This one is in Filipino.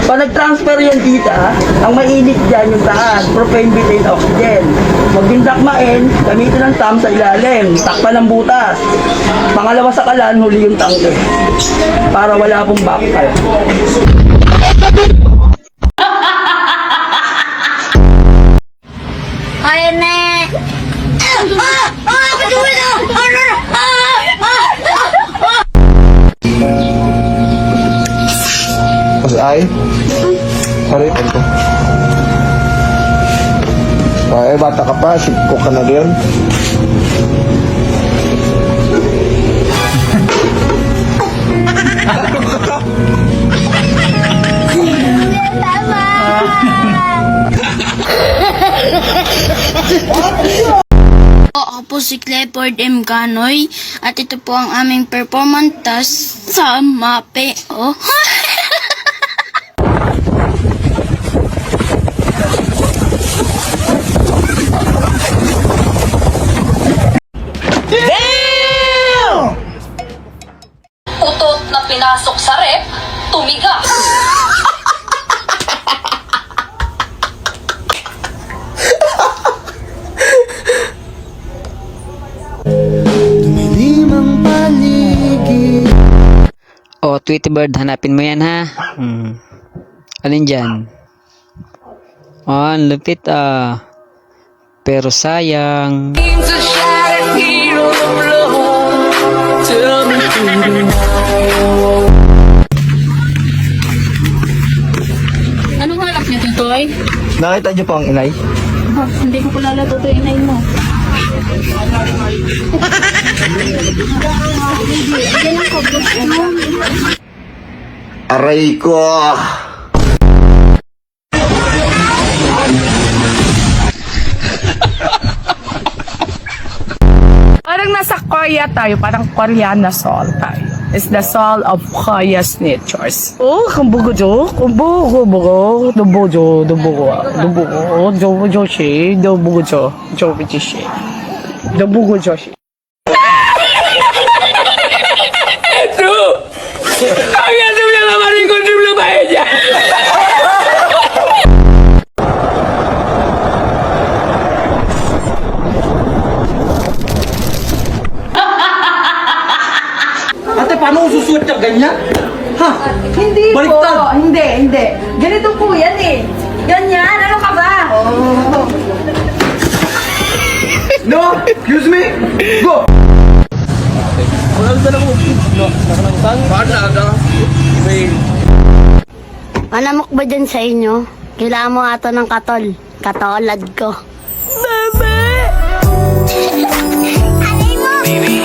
Pag nag-transfer yan tita, ang mainit dyan yung taas, propane butane oxygen. Huwag din dakmain, gamitin ang thumb sa ilalim, takpan ng butas. Pangalawa sa kalan, huli yung tangke. Para wala pong backfire. Ay, ne! Ay? Sorry, ito. Ay, bata ka pa, sipko ka na rin. Ako po si Clifford M. Canoy at ito po ang aming performance task sa MAPE. Oh. Utot na pinasok sa rep, tumiga. O, Tweety Bird, hanapin mo yan ha. Alin dyan? Oh, ang lupit Pero sayang. Anong hanap niyo, Tutoy? Nakita niyo po ang inay? Hindi ko pala Tutoy inay mo. Aray ko! Parang nasa Korea tayo, parang Koreana soul tayo. It's the soul of Korea's natures. Oh, kumbugo, kumbugo, dubugo, joshi, dubugo, jobishi, dubugo, joshi. Kaya sudah lama ikut dulu baiknya. Ate, paano ko susuot niya ganyan? Ha? Hindi Baliktad. po. Hindi. Ganito po yan eh. Ganyan. Ano ka ba? No! Excuse me! Go! Manamok ba dyan sa inyo? Kailangan mo ato ng katol. Katolad ko. Bebe! Alay mo!